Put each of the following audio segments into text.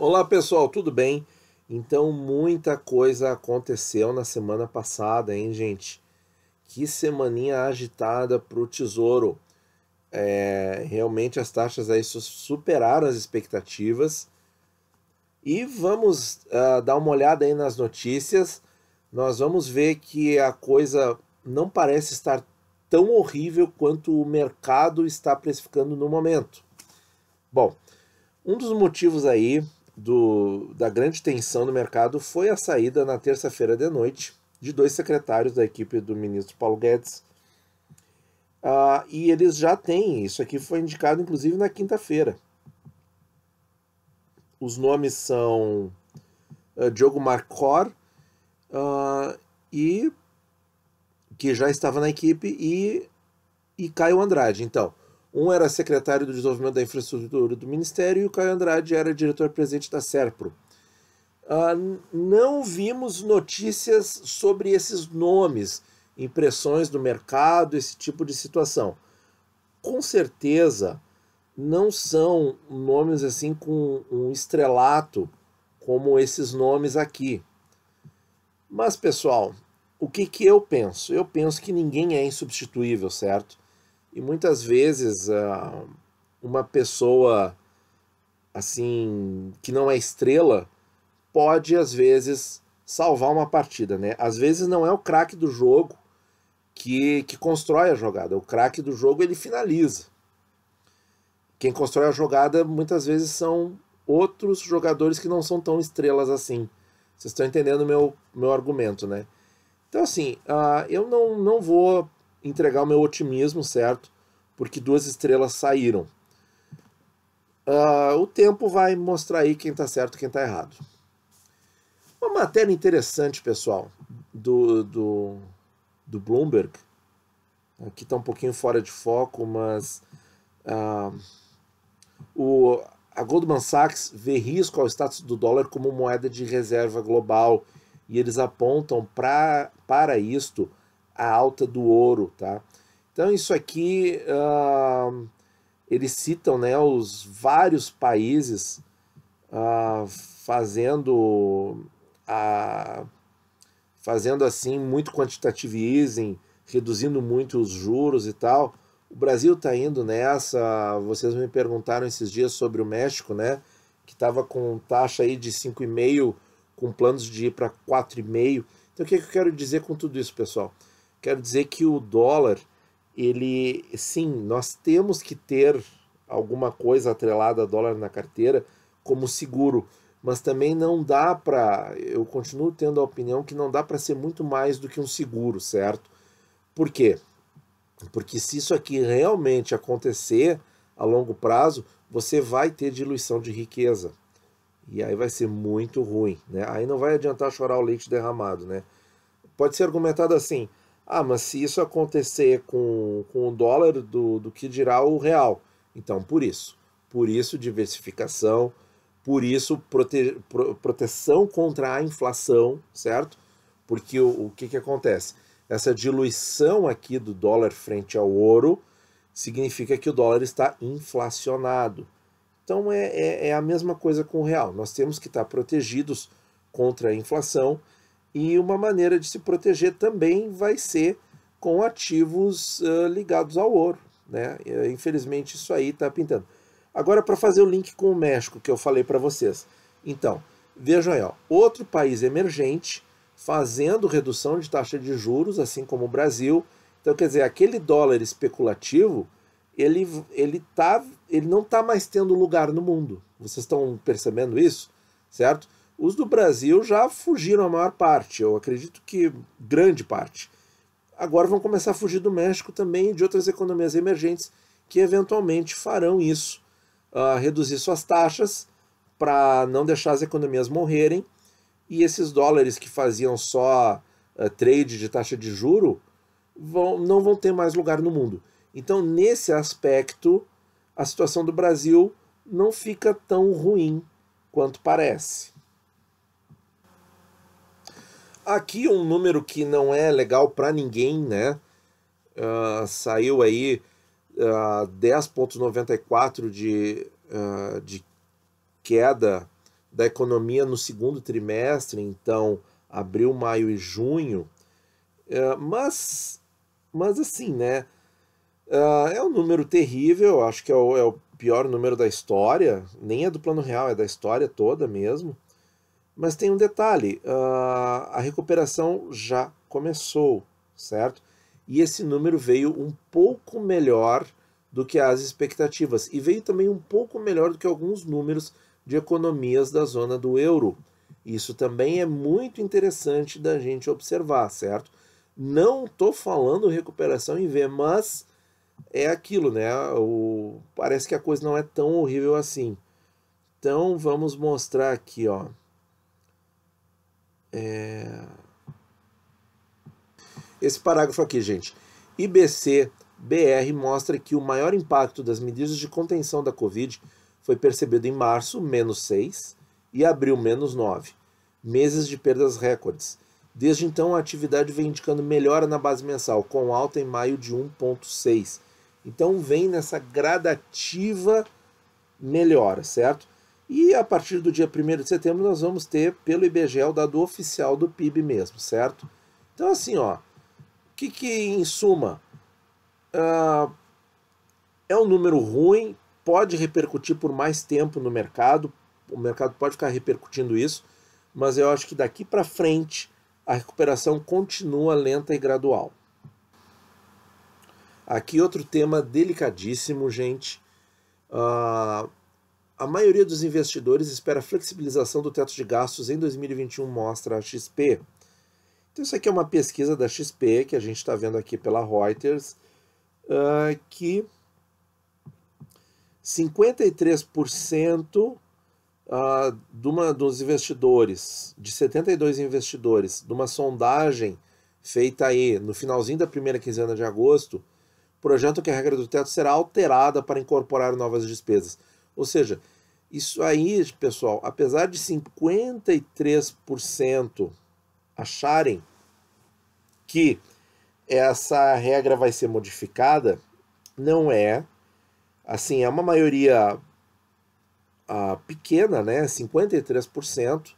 Olá pessoal, tudo bem? Então, muita coisa aconteceu na semana passada, hein, gente? Que semaninha agitada para o Tesouro. Realmente as taxas aí superaram as expectativas. E vamos dar uma olhada aí nas notícias. Nós vamos ver que a coisa não parece estar tão horrível quanto o mercado está precificando no momento. Bom, um dos motivos aí da grande tensão no mercado foi a saída na terça-feira de noite de dois secretários da equipe do ministro Paulo Guedes. E eles já têm, isso aqui foi indicado inclusive na quinta-feira. Os nomes são Diogo Marcor, e que já estava na equipe, e Caio Andrade. Então, um era secretário do Desenvolvimento da Infraestrutura do Ministério e o Caio Andrade era diretor-presidente da Serpro. Não vimos notícias sobre esses nomes, impressões do mercado, esse tipo de situação. Com certeza não são nomes assim com um estrelato como esses nomes aqui. Mas, pessoal, o que eu penso? Eu penso que ninguém é insubstituível, certo? E muitas vezes uma pessoa assim que não é estrela pode às vezes salvar uma partida, né? Às vezes não é o craque do jogo que constrói a jogada. O craque do jogo ele finaliza. Quem constrói a jogada muitas vezes são outros jogadores que não são tão estrelas assim. Vocês estão entendendo o meu argumento, né? Então assim, eu não vou entregar o meu otimismo, certo? Porque duas estrelas saíram. O tempo vai mostrar aí quem está certo e quem está errado. Uma matéria interessante, pessoal, do Bloomberg, aqui está um pouquinho fora de foco, mas a Goldman Sachs vê risco ao status do dólar como moeda de reserva global e eles apontam para isto a alta do ouro, tá? Então isso aqui eles citam, né, os vários países fazendo assim muito quantitative easing, reduzindo muito os juros e tal. O Brasil está indo nessa. Vocês me perguntaram esses dias sobre o México, né? Que estava com taxa aí de 5,5, com planos de ir para 4,5. Então o que eu quero dizer com tudo isso, pessoal? Quero dizer que o dólar, ele, sim, nós temos que ter alguma coisa atrelada a dólar na carteira como seguro, mas também não dá para, eu continuo tendo a opinião que não dá para ser muito mais do que um seguro, certo? Por quê? Porque se isso aqui realmente acontecer a longo prazo, você vai ter diluição de riqueza. E aí vai ser muito ruim, né? Aí não vai adiantar chorar o leite derramado, né? Pode ser argumentado assim, mas se isso acontecer com o dólar, do que dirá o real? Então, por isso diversificação, por isso proteção contra a inflação, certo? Porque o que acontece? Essa diluição aqui do dólar frente ao ouro significa que o dólar está inflacionado. Então é a mesma coisa com o real. Nós temos que estar protegidos contra a inflação e uma maneira de se proteger também vai ser com ativos ligados ao ouro, né? Infelizmente isso aí está pintando. Agora para fazer o link com o México que eu falei para vocês. Então, vejam aí, ó, outro país emergente fazendo redução de taxa de juros, assim como o Brasil. Então, quer dizer, aquele dólar especulativo, ele não está mais tendo lugar no mundo. Vocês estão percebendo isso? Certo? Os do Brasil já fugiram a maior parte, eu acredito que grande parte. Agora vão começar a fugir do México também e de outras economias emergentes que eventualmente farão isso, reduzir suas taxas para não deixar as economias morrerem. E esses dólares que faziam só trade de taxa de juro não vão ter mais lugar no mundo. Então, nesse aspecto, a situação do Brasil não fica tão ruim quanto parece. Aqui um número que não é legal para ninguém, né? Saiu aí 10,94 de queda da economia no segundo trimestre, então abril, maio e junho, mas assim, né? É um número terrível, acho que é o pior número da história, nem é do Plano Real, é da história toda mesmo. Mas tem um detalhe, a recuperação já começou, certo? E esse número veio um pouco melhor do que as expectativas, e veio também um pouco melhor do que alguns números de economias da zona do euro. Isso também é muito interessante da gente observar, certo? Não estou falando recuperação em V, mas é aquilo, né? Parece que a coisa não é tão horrível assim. Então vamos mostrar aqui, ó. Esse parágrafo aqui, gente. IBC-BR mostra que o maior impacto das medidas de contenção da Covid foi percebido em março, -6, e abril, -9. Meses de perdas recordes. Desde então, a atividade vem indicando melhora na base mensal, com alta em maio de 1,6. Então, vem nessa gradativa melhora, certo? E a partir do dia 1º de setembro, nós vamos ter, pelo IBGE, o dado oficial do PIB mesmo, certo? Então, assim, ó, que em suma, é um número ruim, pode repercutir por mais tempo no mercado, o mercado pode ficar repercutindo isso, mas eu acho que daqui para frente a recuperação continua lenta e gradual. Aqui outro tema delicadíssimo, gente. A maioria dos investidores espera a flexibilização do teto de gastos em 2021, mostra a XP. Então isso aqui é uma pesquisa da XP, que a gente está vendo aqui pela Reuters, que 53% dos investidores, de 72 investidores, de uma sondagem feita aí no finalzinho da primeira quinzena de agosto, projetam que a regra do teto será alterada para incorporar novas despesas. Ou seja, isso aí, pessoal, apesar de 53% acharem que essa regra vai ser modificada, não é. Assim, é uma maioria pequena, né? 53%.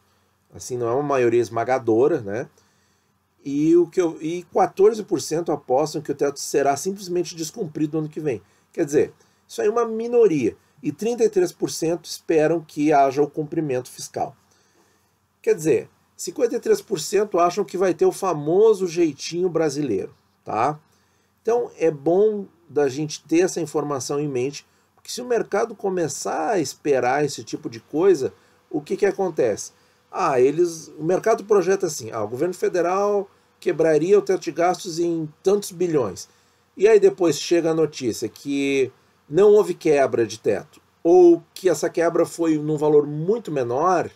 Assim, não é uma maioria esmagadora, né? E 14% apostam que o teto será simplesmente descumprido no ano que vem. Quer dizer, isso aí é uma minoria. E 33% esperam que haja o cumprimento fiscal. Quer dizer, 53% acham que vai ter o famoso jeitinho brasileiro, tá? Então é bom da gente ter essa informação em mente, porque se o mercado começar a esperar esse tipo de coisa, o que acontece? O mercado projeta assim, o governo federal quebraria o teto de gastos em tantos bilhões. E aí depois chega a notícia que não houve quebra de teto, ou que essa quebra foi num valor muito menor,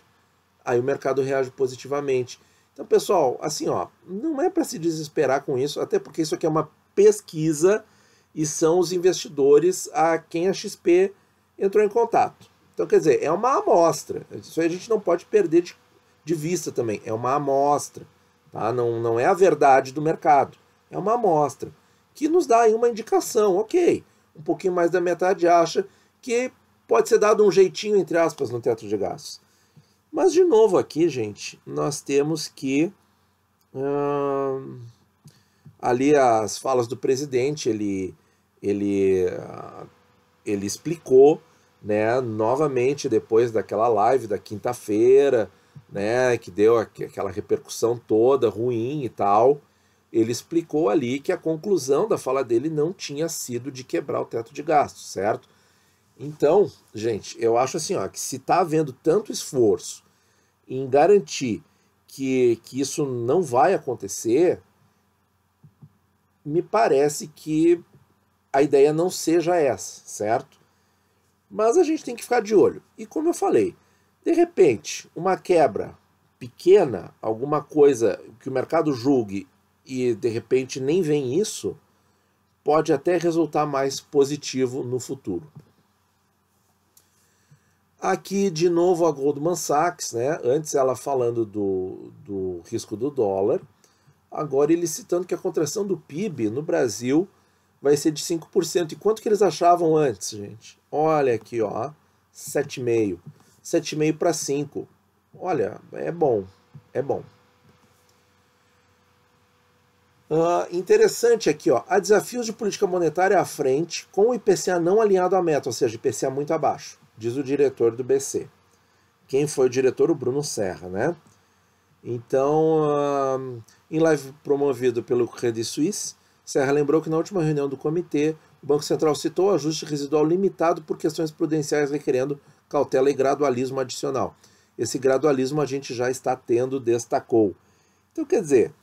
aí o mercado reage positivamente. Então, pessoal, assim, ó, não é para se desesperar com isso, até porque isso aqui é uma pesquisa e são os investidores a quem a XP entrou em contato. Então, quer dizer, é uma amostra. Isso aí a gente não pode perder de vista também. É uma amostra. Tá? Não é a verdade do mercado. É uma amostra que nos dá aí uma indicação. Ok, um pouquinho mais da metade acha que pode ser dado um jeitinho, entre aspas, no teto de gastos. Mas, de novo, aqui, gente, nós temos que... ali as falas do presidente, ele explicou, né, novamente, depois daquela live da quinta-feira, né, que deu aquela repercussão toda ruim e tal, ele explicou ali que a conclusão da fala dele não tinha sido de quebrar o teto de gastos, certo? Então, gente, eu acho assim, ó, que se está havendo tanto esforço em garantir que isso não vai acontecer, me parece que a ideia não seja essa, certo? Mas a gente tem que ficar de olho. E como eu falei, de repente, uma quebra pequena, alguma coisa que o mercado julgue e de repente nem vem isso, pode até resultar mais positivo no futuro. Aqui, de novo, a Goldman Sachs, né? Antes ela falando do risco do dólar, agora ele citando que a contração do PIB no Brasil vai ser de 5%. E quanto que eles achavam antes, gente? Olha aqui, ó, 7,5%. 7,5 para 5. Olha, é bom, é bom. Interessante aqui, ó, há desafios de política monetária à frente com o IPCA não alinhado à meta, ou seja, IPCA muito abaixo, diz o diretor do BC. Quem foi o diretor? O Bruno Serra, né? Então, em live promovido pelo Credit Suisse, Serra lembrou que na última reunião do comitê, o Banco Central citou o ajuste residual limitado por questões prudenciais requerendo cautela e gradualismo adicional. Esse gradualismo a gente já está tendo, destacou. Então, quer dizer,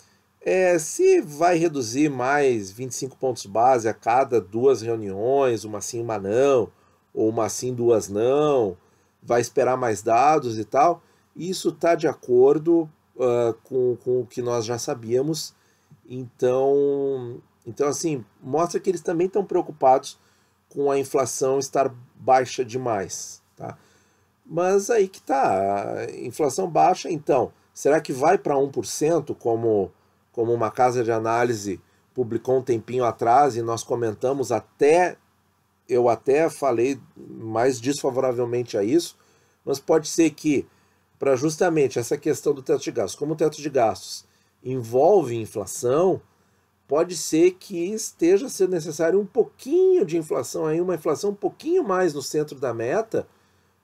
se vai reduzir mais 25 pontos base a cada 2 reuniões, uma sim, uma não, ou uma sim, 2 não, vai esperar mais dados e tal, isso está de acordo com o que nós já sabíamos. Então, assim, mostra que eles também estão preocupados com a inflação estar baixa demais, tá? Mas aí que tá, a inflação baixa, então, será que vai para 1%, como uma casa de análise publicou um tempinho atrás, e nós comentamos eu até falei mais desfavoravelmente a isso, mas pode ser que, para justamente essa questão do teto de gastos, como o teto de gastos envolve inflação, pode ser que esteja sendo necessário um pouquinho de inflação, aí uma inflação um pouquinho mais no centro da meta,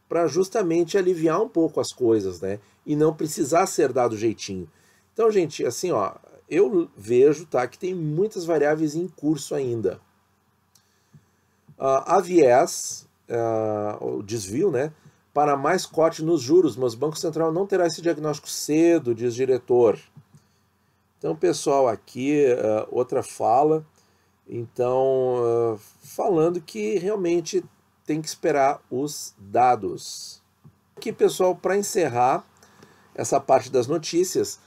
para justamente aliviar um pouco as coisas, né? E não precisar ser dado jeitinho. Então, gente, assim, ó, eu vejo, tá, que tem muitas variáveis em curso ainda. Há viés, o desvio, né, para mais corte nos juros, mas o Banco Central não terá esse diagnóstico cedo, diz o diretor. Então, pessoal, aqui outra fala, então, falando que realmente tem que esperar os dados. Aqui, pessoal, para encerrar essa parte das notícias,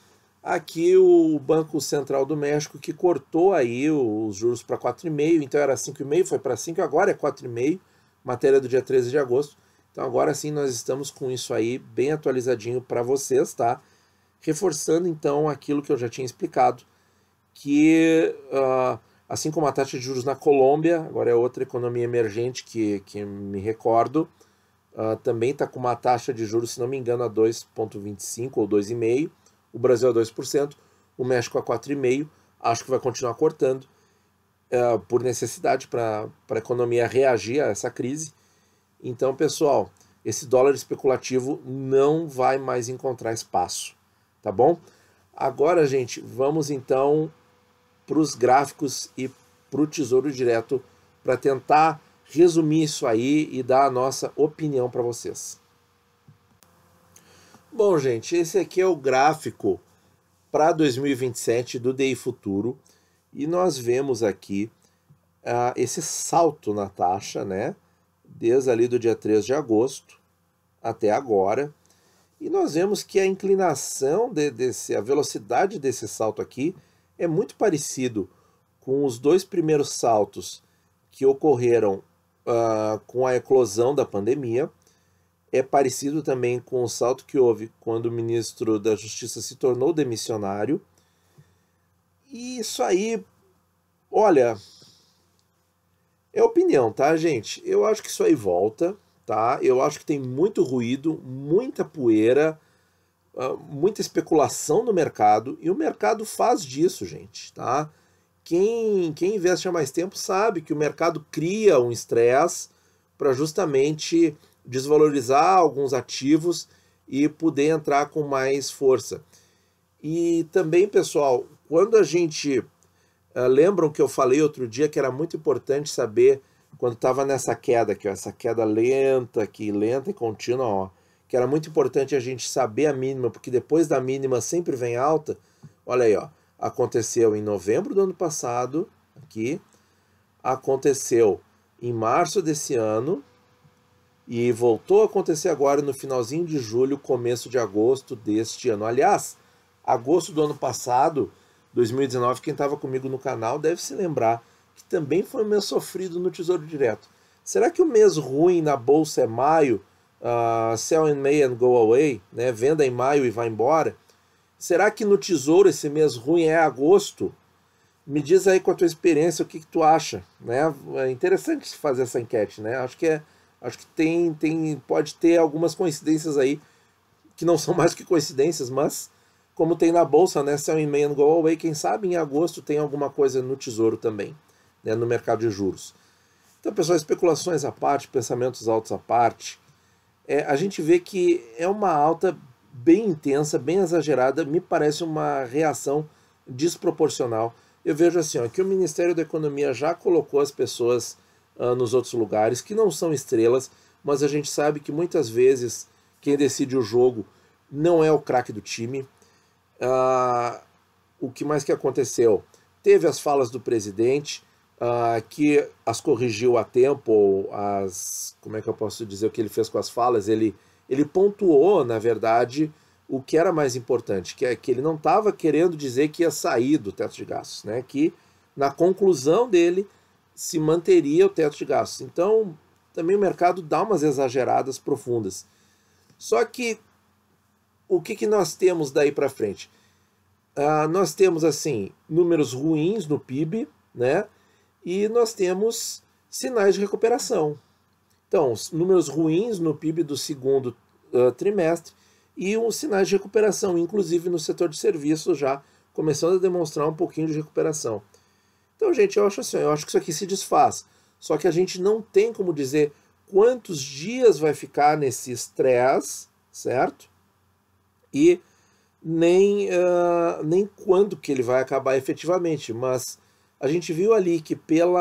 aqui o Banco Central do México que cortou aí os juros para 4,5, então era 5,5, foi para 5, agora é 4,5, matéria do dia 13 de agosto. Então agora sim nós estamos com isso aí bem atualizadinho para vocês, tá? Reforçando então aquilo que eu já tinha explicado, que assim como a taxa de juros na Colômbia, agora é outra economia emergente que me recordo, também está com uma taxa de juros, se não me engano, a 2,25 ou 2,5%, o Brasil a 2%, o México a 4,5%, acho que vai continuar cortando, por necessidade para a economia reagir a essa crise. Então, pessoal, esse dólar especulativo não vai mais encontrar espaço, tá bom? Agora, gente, vamos então para os gráficos e para o Tesouro Direto para tentar resumir isso aí e dar a nossa opinião para vocês. Bom, gente, esse aqui é o gráfico para 2027 do DI Futuro e nós vemos aqui esse salto na taxa, né? Desde ali do dia 3 de agosto até agora. E nós vemos que a inclinação a velocidade desse salto aqui é muito parecido com os 2 primeiros saltos que ocorreram com a eclosão da pandemia. É parecido também com o salto que houve quando o ministro da Justiça se tornou demissionário. E isso aí, olha, é opinião, tá, gente? Eu acho que isso aí volta, tá? Eu acho que tem muito ruído, muita poeira, muita especulação no mercado, e o mercado faz disso, gente, tá? Quem investe há mais tempo sabe que o mercado cria um estresse para justamente desvalorizar alguns ativos e poder entrar com mais força. E também, pessoal, quando a gente... lembram que eu falei outro dia que era muito importante saber, quando estava nessa queda aqui, ó, essa queda lenta e contínua, ó, que era muito importante a gente saber a mínima, porque depois da mínima sempre vem alta. Olha aí, ó, aconteceu em novembro do ano passado, aqui, aconteceu em março desse ano, e voltou a acontecer agora no finalzinho de julho, começo de agosto deste ano. Aliás, agosto do ano passado, 2019, quem estava comigo no canal deve se lembrar que também foi um mês sofrido no Tesouro Direto. Será que o mês ruim na Bolsa é maio, sell in May and go away, né? Venda em maio e vai embora? Será que no Tesouro esse mês ruim é agosto? Me diz aí com a tua experiência o que tu acha, né? É interessante fazer essa enquete, né? Acho Acho que pode ter algumas coincidências aí, que não são mais que coincidências, mas como tem na Bolsa, né, sell in May and go away, quem sabe em agosto tem alguma coisa no Tesouro também, né, no mercado de juros. Então, pessoal, especulações à parte, pensamentos altos à parte, a gente vê que é uma alta bem intensa, bem exagerada, me parece uma reação desproporcional. Eu vejo assim, ó, que o Ministério da Economia já colocou as pessoas nos outros lugares, que não são estrelas, mas a gente sabe que muitas vezes quem decide o jogo não é o craque do time. O que mais que aconteceu? Teve as falas do presidente, que as corrigiu a tempo, ou como é que eu posso dizer o que ele fez com as falas? Ele pontuou, na verdade, o que era mais importante, que é que ele não estava querendo dizer que ia sair do teto de gastos, né? Que na conclusão dele se manteria o teto de gastos. Então, também o mercado dá umas exageradas profundas. Só que o que nós temos daí para frente? Nós temos, assim, números ruins no PIB, né? E nós temos sinais de recuperação. Então, números ruins no PIB do segundo trimestre e uns sinais de recuperação, inclusive no setor de serviços já começando a demonstrar um pouquinho de recuperação. Então, gente, eu acho assim, eu acho que isso aqui se desfaz. Só que a gente não tem como dizer quantos dias vai ficar nesse estresse, certo? E nem quando que ele vai acabar efetivamente. Mas a gente viu ali que como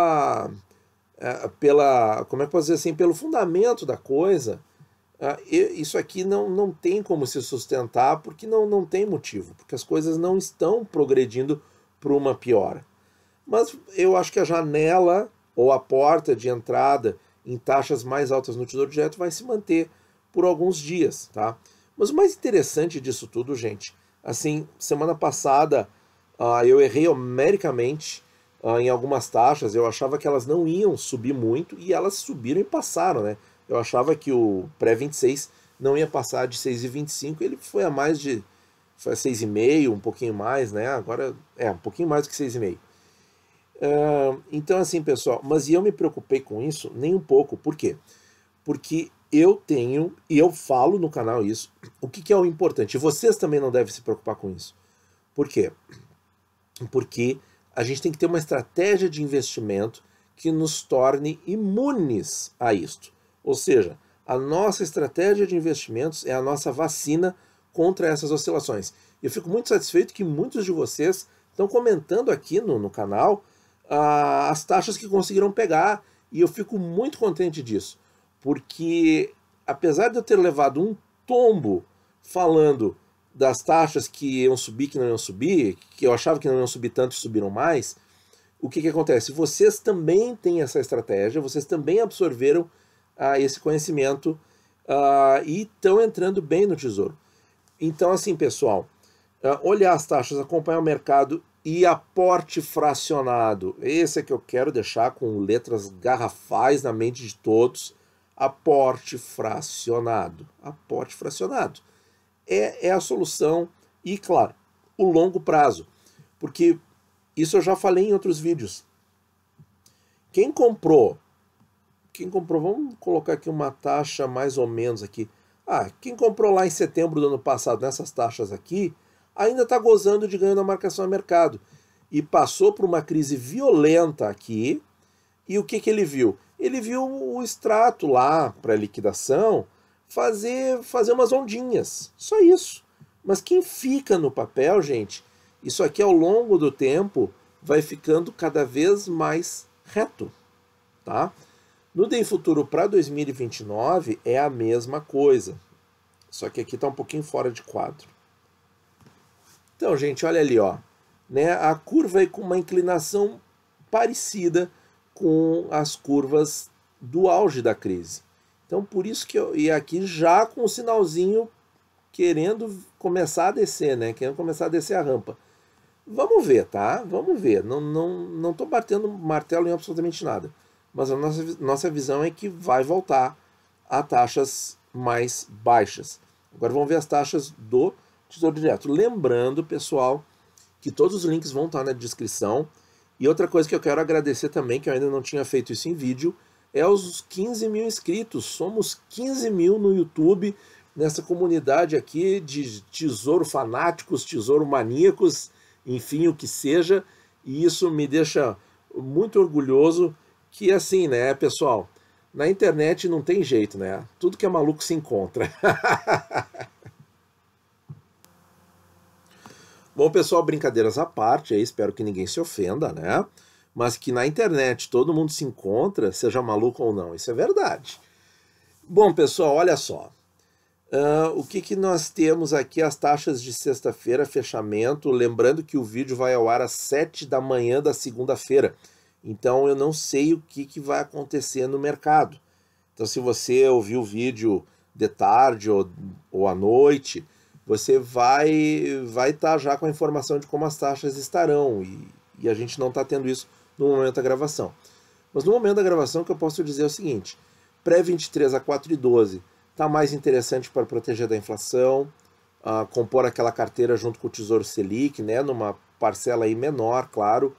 é que eu posso dizer assim, pelo fundamento da coisa, isso aqui não tem como se sustentar, porque não tem motivo, porque as coisas não estão progredindo para uma piora. Mas eu acho que a janela ou a porta de entrada em taxas mais altas no Tesouro Direto vai se manter por alguns dias, tá? Mas o mais interessante disso tudo, gente, assim, semana passada eu errei homericamente em algumas taxas, eu achava que elas não iam subir muito e elas subiram e passaram, né? Eu achava que o pré-26 não ia passar de 6,25, ele foi a mais de, foi 6,5, um pouquinho mais, né? Agora um pouquinho mais do que 6,5. Então, assim, pessoal, mas eu me preocupei com isso nem um pouco. Por quê? Porque eu tenho, e eu falo no canal isso, o que é o importante. E vocês também não devem se preocupar com isso. Por quê? Porque a gente tem que ter uma estratégia de investimento que nos torne imunes a isto. Ou seja, a nossa estratégia de investimentos é a nossa vacina contra essas oscilações. Eu fico muito satisfeito que muitos de vocês estão comentando aqui no canal as taxas que conseguiram pegar, e eu fico muito contente disso, porque apesar de eu ter levado um tombo falando das taxas que iam subir, que não iam subir, que eu achava que não iam subir tanto e subiram mais, o que acontece? Vocês também têm essa estratégia, vocês também absorveram esse conhecimento e estão entrando bem no Tesouro. Então, assim, pessoal, olhar as taxas, acompanhar o mercado e aporte fracionado. Esse é que eu quero deixar com letras garrafais na mente de todos. Aporte fracionado. Aporte fracionado. É a solução e, claro, o longo prazo. Porque isso eu já falei em outros vídeos. Quem comprou, vamos colocar aqui uma taxa mais ou menos aqui. Quem comprou lá em setembro do ano passado, nessas taxas aqui, ainda está gozando de ganho na marcação a mercado. E passou por uma crise violenta aqui. E o que ele viu? Ele viu o extrato lá para liquidação fazer umas ondinhas. Só isso. Mas quem fica no papel, gente, isso aqui ao longo do tempo vai ficando cada vez mais reto. Tá? No DEI Futuro para 2029 é a mesma coisa. Só que aqui está um pouquinho fora de quadro. Então, gente, olha ali, ó, né? A curva é com uma inclinação parecida com as curvas do auge da crise. Então, por isso que e aqui já com o sinalzinho querendo começar a descer, né? Querendo começar a descer a rampa. Vamos ver, tá? Vamos ver. Não tô batendo martelo em absolutamente nada. Mas a nossa visão é que vai voltar a taxas mais baixas. Agora vamos ver as taxas do Tesouro Direto. Lembrando, pessoal, que todos os links vão estar na descrição. E outra coisa que eu quero agradecer também, que eu ainda não tinha feito isso em vídeo, é os 15 mil inscritos. Somos 15 mil no YouTube, nessa comunidade aqui de tesouro fanáticos, tesouro maníacos, enfim, o que seja. E isso me deixa muito orgulhoso que, assim, né, pessoal, na internet não tem jeito, né? Tudo que é maluco se encontra. Bom, pessoal, brincadeiras à parte, aí espero que ninguém se ofenda, né? Mas que na internet todo mundo se encontra, seja maluco ou não, isso é verdade. Bom, pessoal, olha só. O que nós temos aqui, as taxas de sexta-feira, fechamento. Lembrando que o vídeo vai ao ar às 7 da manhã da segunda-feira. Então eu não sei o que vai acontecer no mercado. Então se você ouviu o vídeo de tarde ou à noite, você vai estar já com a informação de como as taxas estarão. E a gente não está tendo isso no momento da gravação. Mas no momento da gravação, o que eu posso dizer é o seguinte: pré-23 a 4,12 está mais interessante para proteger da inflação, compor aquela carteira junto com o Tesouro Selic, né, numa parcela aí menor, claro,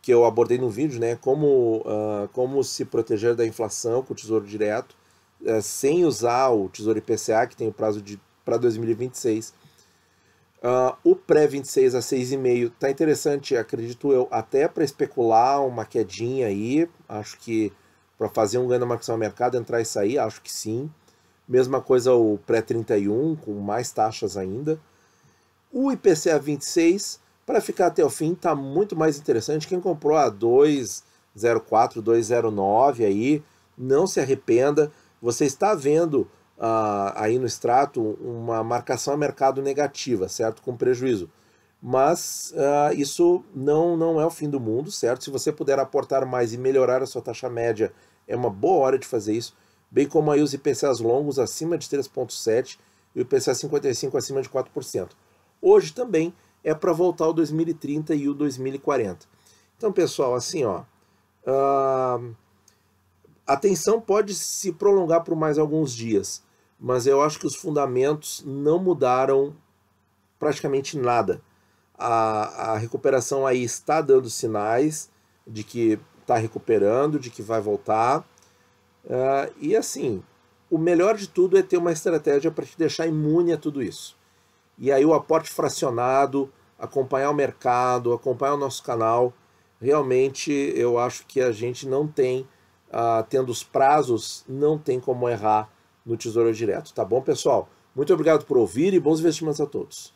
que eu abordei no vídeo, né, como se proteger da inflação com o Tesouro Direto, sem usar o Tesouro IPCA, que tem o prazo para 2026. O pré-26 a 6,5 está interessante, acredito eu, até para especular uma quedinha aí. Acho que para fazer um ganho na marcação ao mercado, entrar e sair, acho que sim. Mesma coisa o pré-31, com mais taxas ainda. O IPCA 26, para ficar até o fim, está muito mais interessante. Quem comprou a 2,04, 2,09 aí, não se arrependa. Você está vendo aí no extrato uma marcação a mercado negativa, certo? Com prejuízo. Mas isso não é o fim do mundo, certo? Se você puder aportar mais e melhorar a sua taxa média, é uma boa hora de fazer isso. Bem como aí os IPCAs longos acima de 3,7% e o IPCA 55 acima de 4%. Hoje também é para voltar o 2030 e o 2040. Então, pessoal, assim, ó, a tensão pode se prolongar por mais alguns dias, mas eu acho que os fundamentos não mudaram praticamente nada. A recuperação aí está dando sinais de que está recuperando, de que vai voltar. E assim, o melhor de tudo é ter uma estratégia para te deixar imune a tudo isso. E aí o aporte fracionado, acompanhar o mercado, acompanhar o nosso canal, realmente eu acho que a gente não tem, tendo os prazos, não tem como errar no Tesouro Direto. Tá bom, pessoal? Muito obrigado por ouvir e bons investimentos a todos.